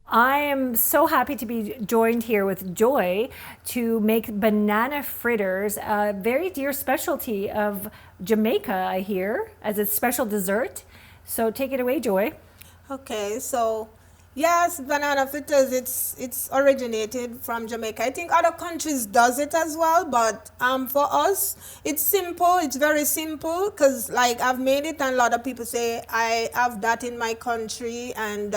I am so happy to be joined here with Joy to make banana fritters, a very dear specialty of Jamaica, I hear, as a special dessert. So take it away, Joy. Okay, so yes, banana fritters, it's originated from Jamaica. I think other countries does it as well, but for us, it's simple. It's very simple because like I've made it, and a lot of people say I have that in my country, and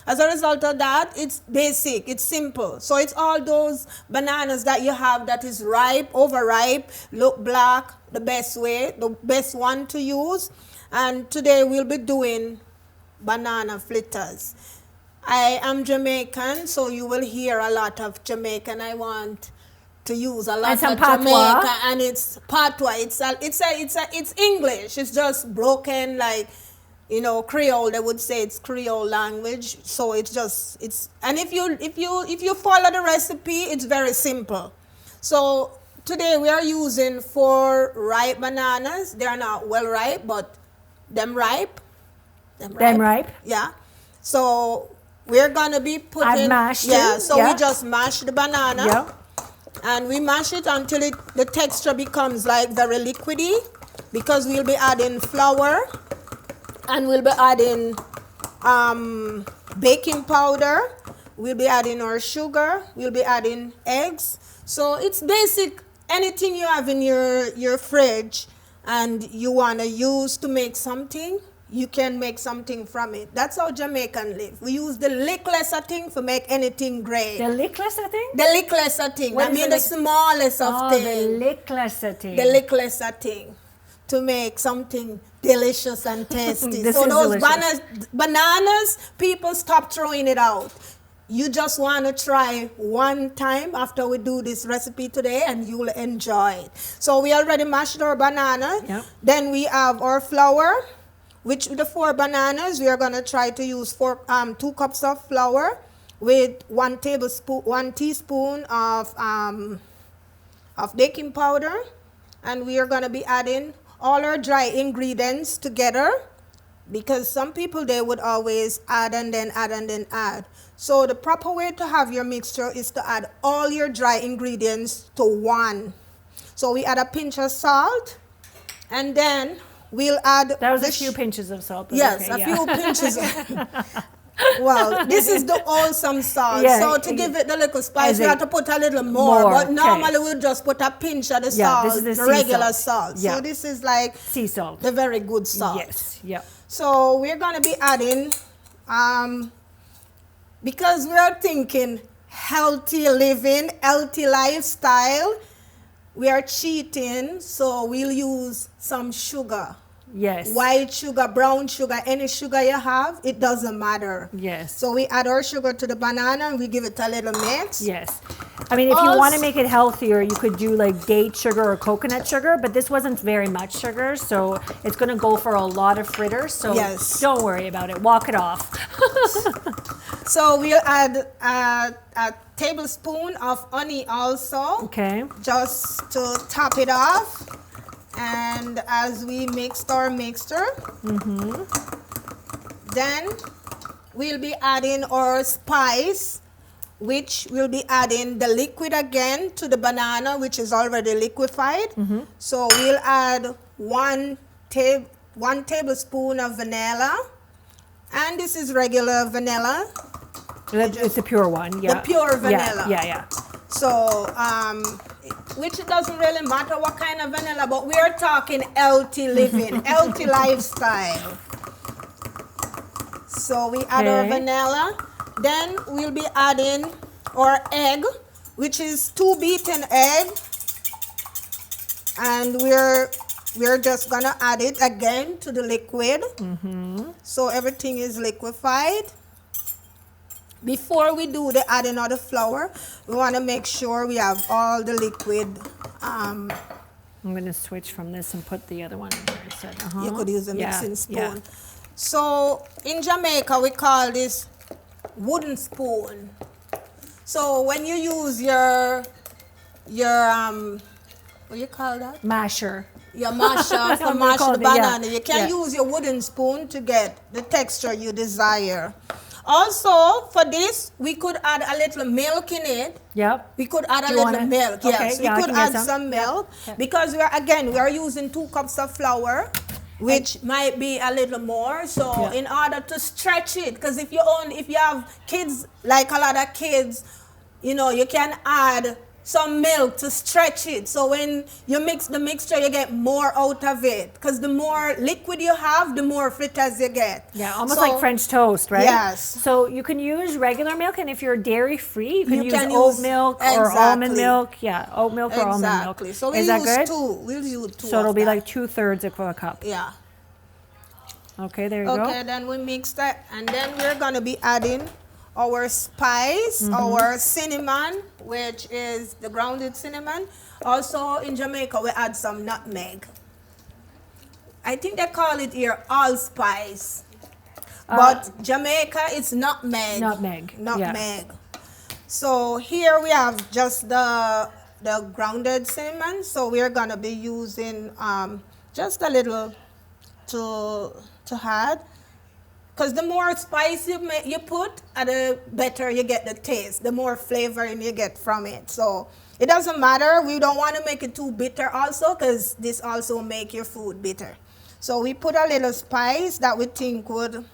as a result of that, it's basic. It's simple. So it's all those bananas that you have that is ripe, overripe, look black, the best way, the best one to use. And today we'll be doing banana fritters. I am Jamaican, so you will hear a lot of Jamaican. I want to use a lot And some of patois. Jamaica, and it's patois. It's English. It's just broken, like Creole. They would say it's Creole language. So and if you follow the recipe, it's very simple. So today we are using 4 ripe bananas. They are not well ripe, but them ripe. Them ripe? Yeah. So we're gonna be putting. I've mashed yeah. it. So Yeah. we just mash the banana. Yeah. And we mash it until the texture becomes like very liquidy, because we'll be adding flour, and we'll be adding baking powder. We'll be adding our sugar. We'll be adding eggs. So it's basic. Anything you have in your fridge and you wanna use to make something, you can make something from it. That's how Jamaican live. We use the littlest thing to make anything great. The lickless, I think? The littlest thing. What I is mean the the smallest of things. the lickless thing. The littlest thing to make something delicious and tasty. This So is those delicious. bananas, people stop throwing it out. You just want to try one time after we do this recipe today, and you'll enjoy it. So we already mashed our banana. Yep. Then we have our flour, which the 4 bananas, we are going to try to use 2 cups of flour with 1 teaspoon of baking powder. And we are going to be adding all our dry ingredients together, because some people, they would always add and then add and then add. So the proper way to have your mixture is to add all your dry ingredients to one. So we add a pinch of salt, and then we'll add... That was a few pinches of salt. But Yes, okay, a yeah. few pinches. Well, this is the wholesome salt. Yeah, So to give it the little spice, As we it- have to put a little more. But okay. normally we'll just put a pinch of the Yeah, salt, this is the the sea regular salt. salt. Yeah. So this is like Sea salt. the very good salt. Yes, yeah. So we're going to be adding, because we are thinking healthy living, healthy lifestyle, we are cheating, so we'll use some sugar. Yes. White sugar, brown sugar, any sugar you have, it doesn't matter. Yes. So we add our sugar to the banana, and we give it a little mix. Yes. I mean, if you want to make it healthier, you could do like date sugar or coconut sugar, but this wasn't very much sugar, so it's going to go for a lot of fritters. So Yes. don't worry about it. Walk it off. So we'll add a tablespoon of honey also. Okay. Just to top it off. And as we mixed our mixture, then we'll be adding our spice, which we'll be adding the liquid again to the banana, which is already liquefied. So we'll add one tablespoon of vanilla, and this is regular vanilla, It's a pure one. Yeah. the pure vanilla. Yeah. So, which it doesn't really matter what kind of vanilla, but we are talking healthy living, healthy lifestyle. So we add our Okay. vanilla. Then we'll be adding our egg, which is 2 beaten egg. And we're just gonna add it again to the liquid. So everything is liquefied. Before we do the adding of the flour, we want to make sure we have all the liquid. I'm going to switch from this and put the other one in there instead. You could use a Yeah, mixing spoon. yeah. So in Jamaica, we call this wooden spoon. So when you use your what do you call that? Masher. Your masher don't to know mash call the it, yeah. banana. You can Yeah. use your wooden spoon to get the texture you desire. Also, for this, we could add a little milk in it. Yep. We could add Do a you little wanna- milk. okay, Yes, yeah, I we could can get add some milk Yep. because we are using 2 cups of flour, which might be a little more. So Yeah. in order to stretch it, because if you have kids, like a lot of kids, you can add some milk to stretch it. So when you mix the mixture, you get more out of it. Because the more liquid you have, the more fritters you get. Yeah, almost So- like French toast, right? Yes. So you can use regular milk, and if you're dairy free, you can You use can oat use- milk or almond exactly. milk. Yeah, oat milk or almond milk. Exactly. So Is that good? We'll use 2 So it'll of be that. like 2/3 of a cup. Yeah. Okay, there you Okay, go. then we mix that, and then we're gonna be adding our spice, our cinnamon, which is the grounded cinnamon. Also in Jamaica, we add some nutmeg. I think they call it here allspice, but Jamaica it's nutmeg. Nutmeg, yeah. Nutmeg. So here we have just the grounded cinnamon. So we're gonna be using just a little to add. Because the more spice you put, the better you get the taste, the more flavoring you get from it. So it doesn't matter. We don't want to make it too bitter also, because this also make your food bitter. So we put a little spice that we think would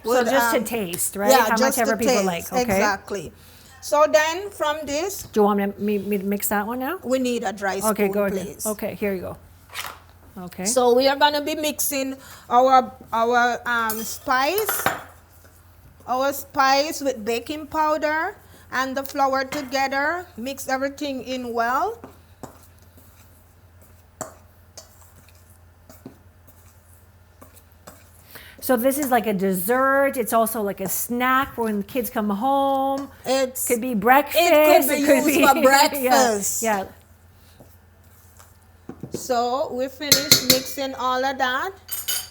So just to taste, right? Yeah, How much just ever to people taste. like. Okay. Exactly. So then from this, Do you want me to mix that one now? we need a dry spoon, Okay, go ahead. please. Okay, here you go. Okay. So we are gonna be mixing our spice with baking powder and the flour together. Mix everything in well. So this is like a dessert. It's also like a snack when kids come home. It Could be breakfast. It could be used for breakfast. Yeah. So we finished mixing all of that,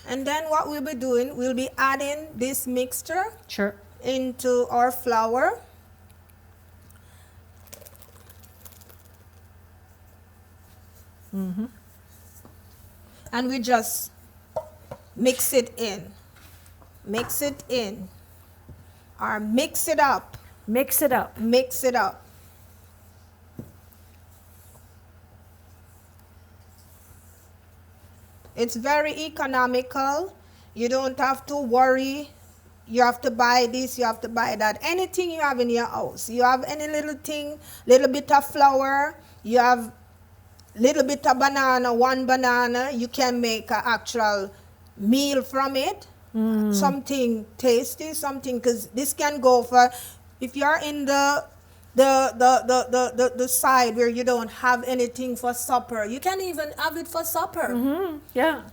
and then what we'll be doing, we'll be adding this mixture Sure. into our flour. And we just mix it in. Mix it in. Or mix it up. Mix it up. Mix it up. It's very economical. You don't have to worry. You have to buy this, you have to buy that. Anything you have in your house. You have any little thing, little bit of flour, you have little bit of banana, 1 banana, you can make an actual meal from it. Something tasty, something, because this can go for, if you're in the side where you don't have anything for supper, you can even have it for supper. Yeah.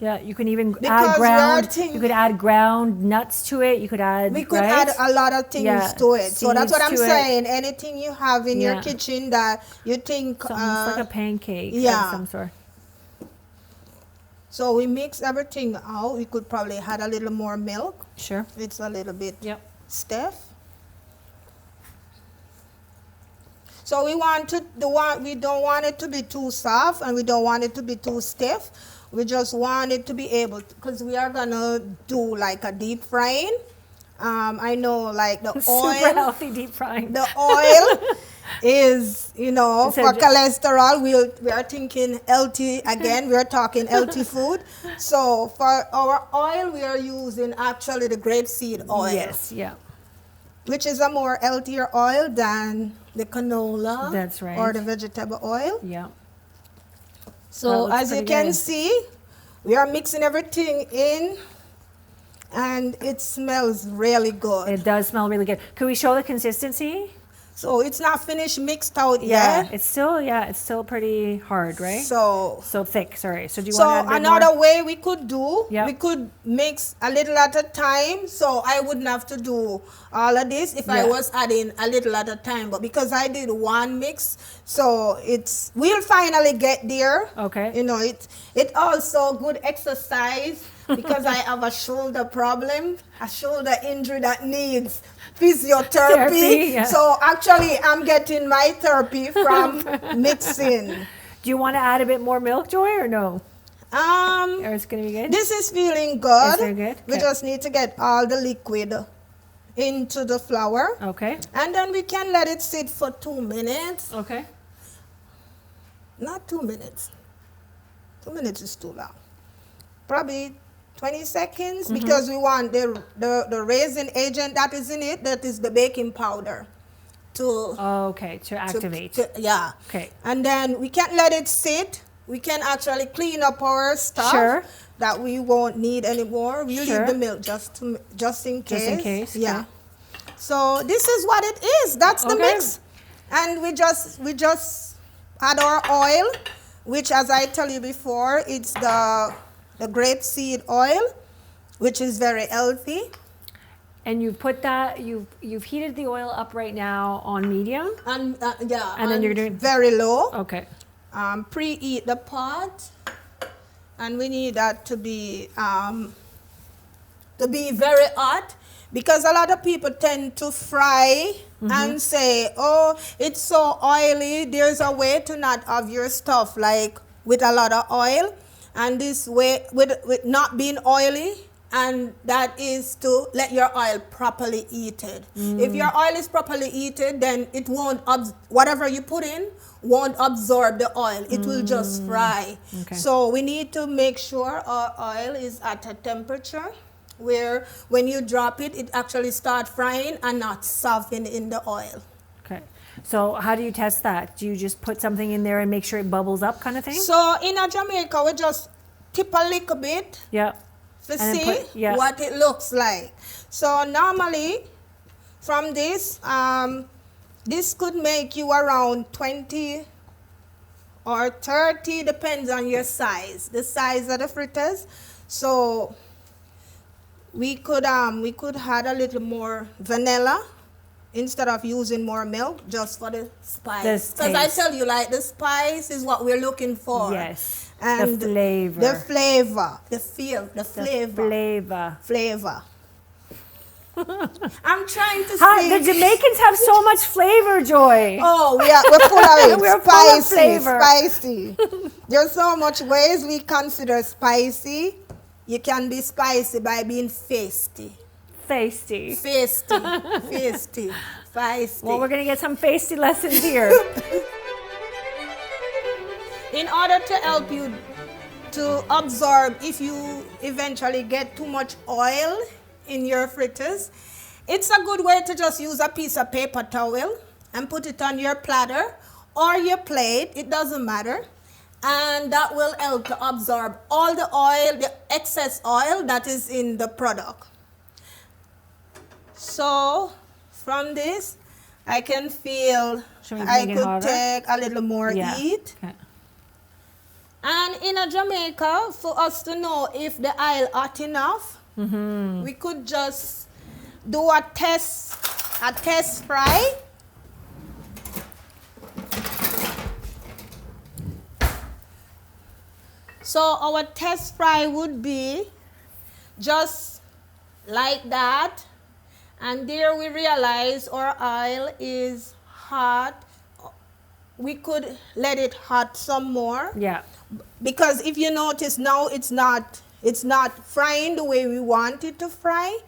Yeah, you can even Because add we are ground. You could add ground nuts to it. You could add. We could right? add a lot of things Yeah, to it. So that's what I'm seeds to it. saying. Anything you have in your Yeah. kitchen that you think, It's almost like a pancake yeah. of some sort. so we mix everything out. We could probably add a little more milk. Sure. It's a little bit Yep. stiff. So we don't want it to be too soft, and we don't want it to be too stiff. We just want it to be able, because we are gonna do like a deep frying. I know, like the Super oil. healthy deep frying. The oil is, for Said- cholesterol. We are thinking healthy again. We are talking healthy food. So for our oil, we are using actually the grapeseed oil, Yes. Yeah. which is a more healthier oil than the canola. That's right. Or the vegetable oil. Yeah. So That looks as you pretty can good. see, we are mixing everything in, and it smells really good. It does smell really good. Could we show the consistency? So it's not finished mixed out Yeah. yet. It's still pretty hard, right? So thick. Sorry. So do you So want to add a bit another more? way we could do, Yep. we could mix a little at a time. So I wouldn't have to do all of this if I Yeah. was adding a little at a time. But because I did one mix, so we'll finally get there. Okay. It also good exercise because I have a shoulder problem, a shoulder injury that needs physiotherapy. Therapy, yeah. So actually I'm getting my therapy from mixing. Do you want to add a bit more milk, Joy, or no? Or it's going to be good? This is feeling good. Is it good? We Okay. just need to get all the liquid into the flour. Okay. And then we can let it sit for 2 minutes. Okay. Not 2 minutes. 2 minutes is too long. Probably 20 seconds because we want the raisin agent that is in it, that is the baking powder. Okay, to activate. Yeah. Okay. And then we can't let it sit. We can actually clean up our stuff Sure. that we won't need anymore. We Sure. leave the milk just in case. Just in case, Yeah. okay. So this is what it is. That's the Okay. mix. And we just add our oil, which, as I tell you before, it's the grapeseed oil, which is very healthy. And you put that, you've heated the oil up right now on medium? And And then you're doing- very low. Okay. Preheat the pot, and we need that to be very hot, because a lot of people tend to fry and say, oh, it's so oily. There's a way to not have your stuff like with a lot of oil, and this way with not being oily, and that is to let your oil properly heated. If your oil is properly heated, then it won't whatever you put in won't absorb the oil. It will just fry. Okay. So we need to make sure our oil is at a temperature where when you drop it, it actually starts frying and not soften in the oil. Okay. So how do you test that? Do you just put something in there and make sure it bubbles up kind of thing? So in Jamaica, we just tip a little bit Yeah. to And then see put- what it looks like. So normally from this, this could make you around 20 or 30, depends on your size, the size of the fritters. So we could add a little more vanilla instead of using more milk, just for the spice. Because I taste. tell you, like, the spice is what we're looking for. Yes. And the flavor. the flavor, the feel, the flavor, Flavor. flavor. I'm trying to How, see. the Jamaicans have so much flavor, Joy. Oh, we're full of it. We're full of Spicy, flavor. spicy. There's so much ways we consider spicy. You can be spicy by being feisty. Feisty. Feisty, feisty, feisty. Well, we're going to get some feisty lessons here. In order to help you to absorb if you eventually get too much oil in your fritters, it's a good way to just use a piece of paper towel and put it on your platter or your plate, it doesn't matter, and that will help to absorb all the oil, the excess oil that is in the product. So from this, I can feel Should we I make it could harder? take a little more heat. Okay. And in Jamaica, for us to know if the oil hot enough, we could just do a test fry. So our test fry would be just like that. And there we realize our oil is hot. We could let it hot some more. Yeah. Because if you notice now, it's not frying the way we want it to fry.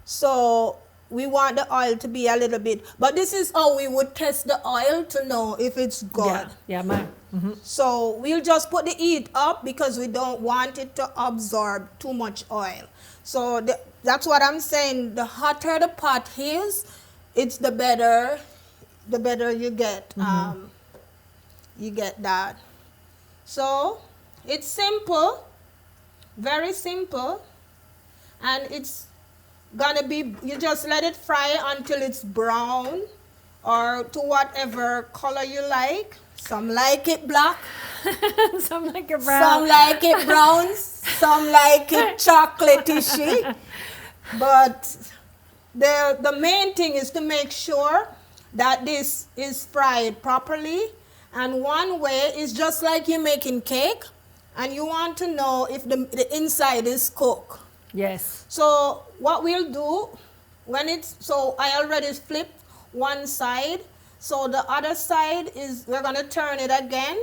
So we want the oil to be a little bit, but this is how we would test the oil to know if it's good. Yeah. So we'll just put the heat up because we don't want it to absorb too much oil. So that's what I'm saying. The hotter the pot is, it's the better you get. You get that. So it's simple, very simple, and it's gonna be, you just let it fry until it's brown or to whatever color you like. Some like it black, Some like a brown. some like it brown, some like it chocolatey. But the main thing is to make sure that this is fried properly. And one way is just like you're making cake, and you want to know if the inside is cooked. Yes. So what we'll do, so I already flipped one side, so the other side is, we're gonna turn it again,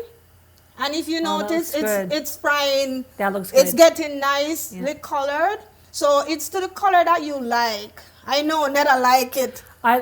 And if you Oh, that notice, looks good. it's frying. That looks good. It's getting nicely colored. So it's to the color that you like. I know Neda like it. I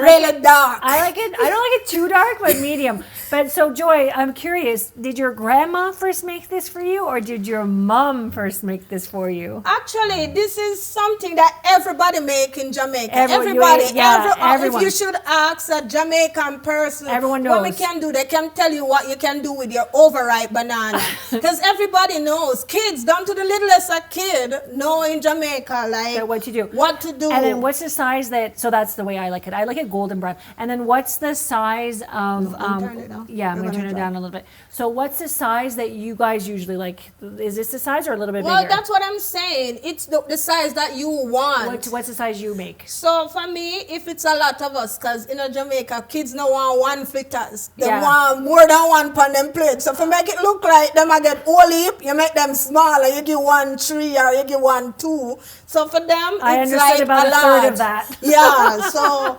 like Really it dark. I like it. I don't like it too dark, but medium. But so, Joy, I'm curious. Did your grandma first make this for you, or did your mom first make this for you? Actually, this is something that everybody make in Jamaica. Everyone. If you should ask a Jamaican person, Everyone what we knows. can do, they can tell you what you can do with your overripe banana. Because everybody knows, kids, down to the littlest a kid, know in Jamaica, like So what to do. What to do. And then what's the size so that's the way I like it. I like it golden brown. And then what's the size of, turn it down. yeah, I'm You're going to gonna turn it try. down a little bit. So what's the size that you guys usually like? Is this the size or a little bit Well, bigger? that's what I'm saying. It's the size that you want. What's the size you make? So for me, if it's a lot of us, because in Jamaica, kids no want one fritters. They Yeah. want more than one pan them plate. So if you make it look like them, I get whole heap, you make them smaller. You give 1 3 or you give 1 2. So for them, I it's understood like about a a third lot. of that. Yeah. So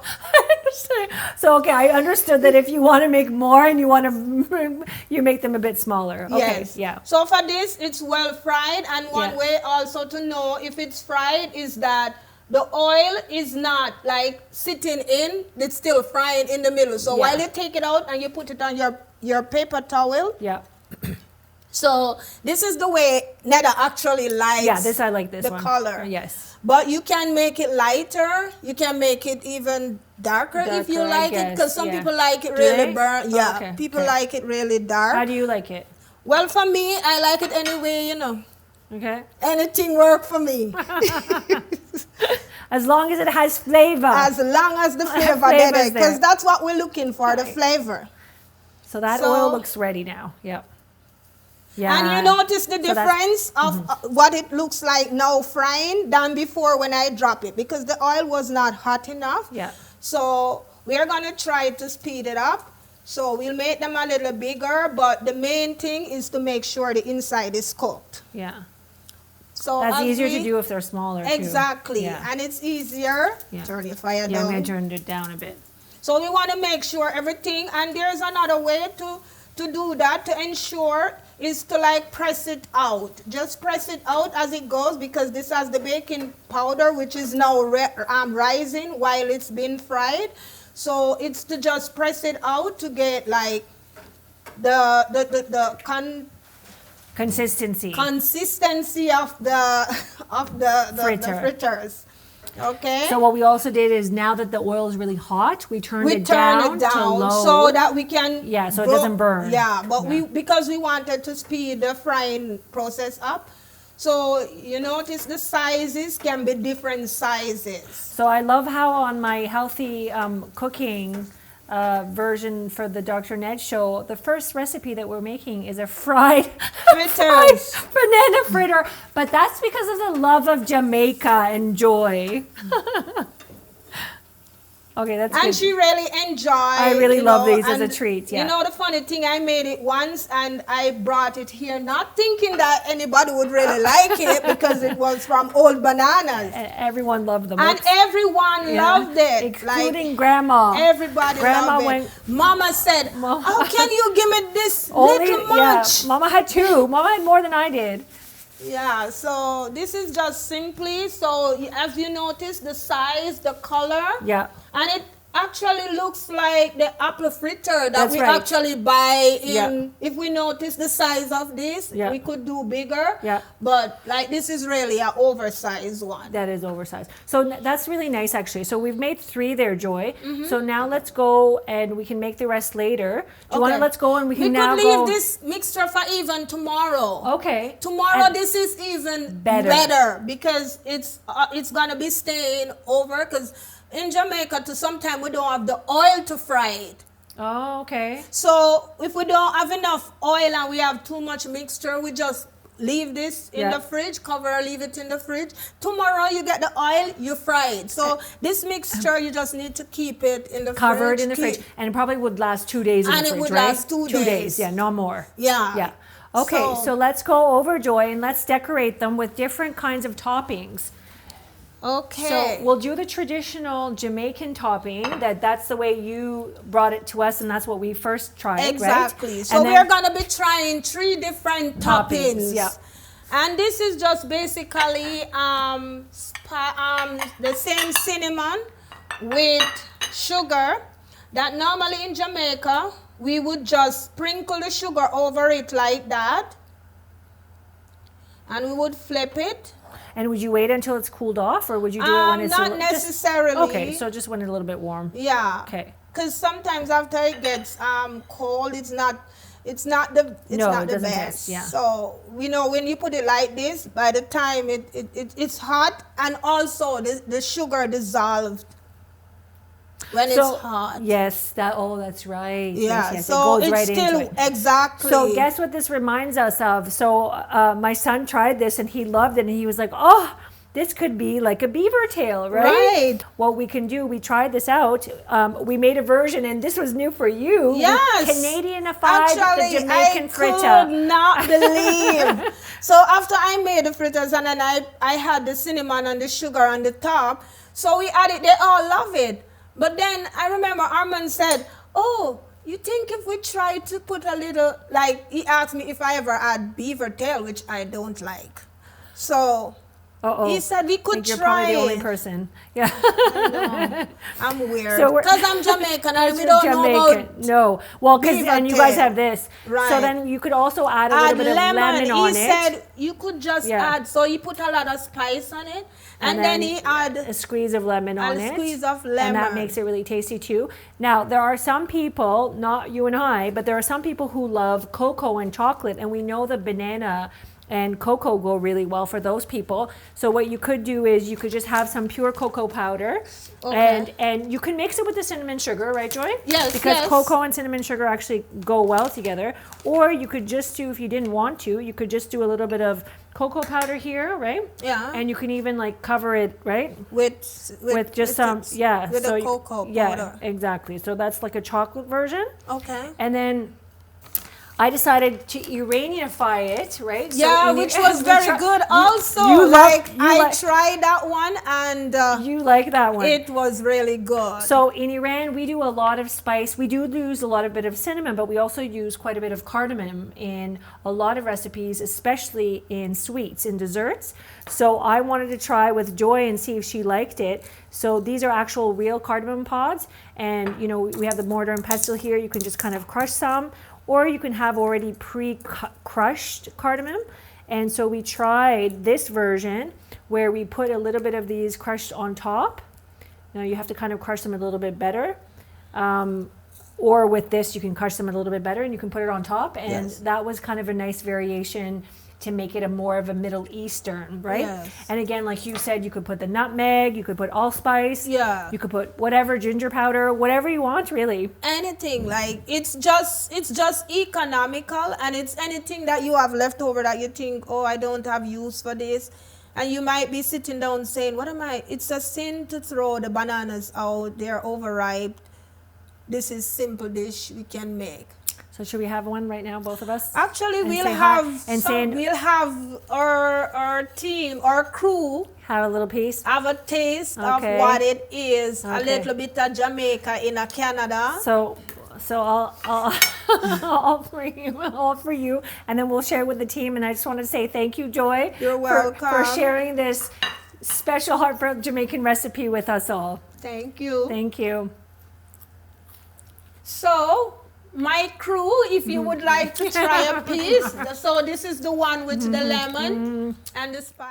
So okay, I understood that if you want to make more and you want to, you make them a bit smaller. Okay, yes. yeah. So for this, it's well fried, and one Yeah. way also to know if it's fried is that the oil is not like sitting in; it's still frying in the middle. So Yeah. while you take it out and you put it on your paper towel, Yeah. so this is the way Neda actually likes. Yeah, this I like this the one. color. Yes. But you can make it lighter. You can make it even darker if you Darker, I like it, because guess, some yeah. people like it Do really they? burnt. Oh, Yeah, okay, people okay. like it really dark. How do you like it? Well, for me, I like it anyway. Okay. Anything work for me. As long as it has flavor. As long as the flavor Flavor's there, because there. that's what we're looking for, the Right. flavor. So that So- oil looks ready now. Yep. Yeah. And you notice the So that's- difference of what it looks like now frying than before when I drop it, because the oil was not hot enough. Yeah. So we are going to try to speed it up. So we'll make them a little bigger, but the main thing is to make sure the inside is cooked. Yeah. So That's as easier to we- do if they're smaller. too. Exactly. Yeah. And it's easier. Yeah. Turn your fire Yeah, I'm down. going to turn it down a bit. So we want to make sure everything, and there's another way to do that, to ensure, is to like press it out. Just press it out as it goes, because this has the baking powder, which is now rising while it's been fried. So it's to just press it out to get like the Consistency. consistency of the Fritter. fritters. Okay. So what we also did is, now that the oil is really hot, we turned it down to low. so that we can Yeah, so it doesn't burn. Yeah, but Yeah. because we wanted to speed the frying process up, so you notice the sizes can be different sizes. So I love how on my healthy cooking version for the Dr. Ned Show, the first recipe that we're making is a fried Fritters. banana fritter. But that's because of the love of Jamaica and joy. Okay, that's And good. she really enjoyed. I really love these as a and treat, yeah. You know the funny thing, I made it once and I brought it here, not thinking that anybody would really like it because it was from old bananas. Everyone loved them. And everyone Yeah. loved it. Including Grandma. Everybody Grandma loved went- it. Mama said, Mama- "How can you give me this Only, little yeah, much?" Mama had 2. Mama had more than I did. Yeah, so this is just simply, so as you notice, the size, the color, Yeah. and it actually looks like the apple fritter that That's we right. actually buy in. Yeah. If we notice the size of this, Yeah. we could do bigger. Yeah. But like this is really an oversized one. That is oversized. So that's really nice, actually. So we've made 3 there, Joy. So now let's go and we can make the rest later. Do you want to Okay. let's go and we can now could leave go? this mixture for even tomorrow. Okay. Tomorrow, And- this is even Better. better because it's gonna be staying over. Because in Jamaica, to sometime we don't have the oil to fry it. Oh, okay. So if we don't have enough oil and we have too much mixture, we just leave this in Yeah. the fridge, leave it in the fridge. Tomorrow you get the oil, you fry it. So this mixture, you just need to keep it in the Covered fridge. in the fridge. And it probably would last 2 days in And the it fridge, would right? last 2 2 days. days. Yeah, no more. Yeah. Yeah. Okay, so let's go over, Joy, and let's decorate them with different kinds of toppings. Okay. So we'll do the traditional Jamaican topping. That's the way you brought it to us, and that's what we first tried, Exactly. right? So we're going to be trying 3 different toppings. Yeah. And this is just basically the same cinnamon with sugar that normally in Jamaica, we would just sprinkle the sugar over it like that. And we would flip it. And would you wait until it's cooled off, or would you do it when it's not necessarily? Okay, so just when it's a little bit warm. Yeah. Okay. Because sometimes after it gets cold, it's not the best. Taste, yeah. So we know when you put it like this, by the time it's hot, and also the sugar dissolved when it's hot. Yes, that's right. Yeah, yes, so it goes it's right still into it. exactly. So guess what this reminds us of? So my son tried this and he loved it, and he was like, "Oh, this could be like a beaver tail, right?" Right. What we can do, we tried this out. We made a version, and this was new for you. Yes. We Canadianified the Jamaican fritter. I could not believe. So after I made the fritters, and then I had the cinnamon and the sugar on the top, so we added, they all love it. But then I remember Armand said, "Oh, you think if we try to put a little," like he asked me if I ever add beaver tail, which I don't like. So he said we could try. You're probably the only person. Yeah. I'm weird. So because I'm Jamaican and we don't know about. No. Well, because beaver and you guys tail. have this. Right. So then you could also add a little bit of lemon on it. He said you could just add. So he put a lot of spice on it, and then he add a squeeze of lemon on it. A squeeze of lemon. And that makes it really tasty too. Now, there are some people, not you and I, but there are some people who love cocoa and chocolate, and we know the banana and cocoa go really well for those people. So what you could do is you could just have some pure cocoa powder, and you can mix it with the cinnamon sugar, right, Joy? Yes. Because cocoa and cinnamon sugar actually go well together. Or you could just do, if you didn't want to, you could just do a little bit of cocoa powder here, right? Yeah. And you can even like cover it, right? With just some, yeah. With so the cocoa powder. Yeah, exactly. So that's like a chocolate version. Okay. And then I decided to Iranianify it, right? Yeah, which was very good also. I tried that one, and you like that one. It was really good. So in Iran, we do a lot of spice. We do use a lot of bit of cinnamon, but we also use quite a bit of cardamom in a lot of recipes, especially in sweets, in desserts. So I wanted to try with Joy and see if she liked it. So these are actual real cardamom pods, and you know we have the mortar and pestle here. You can just kind of crush some, or you can have already pre-crushed cardamom. And so we tried this version where we put a little bit of these crushed on top. Now you have to kind of crush them a little bit better. Or with this, you can crush them a little bit better and you can put it on top. And that was kind of a nice variation to make it a more of a Middle Eastern, right? Yes. And again, like you said, you could put the nutmeg, you could put allspice, you could put whatever, ginger powder, whatever you want, really. Anything, like it's just economical, and it's anything that you have left over that you think, oh, I don't have use for this. And you might be sitting down saying, what am I? It's a sin to throw the bananas out, they're overripe. This is simple dish we can make. So should we have one right now, both of us? Actually, we'll have our team, our crew, have a little piece, have a taste of what it is. A little bit of Jamaica in Canada. So I'll offer you, and then we'll share with the team. And I just want to say thank you, Joy. You're welcome for sharing this special heartfelt Jamaican recipe with us all. Thank you. Thank you. So, my crew, if you would like to try a piece, so this is the one with the lemon and the spice.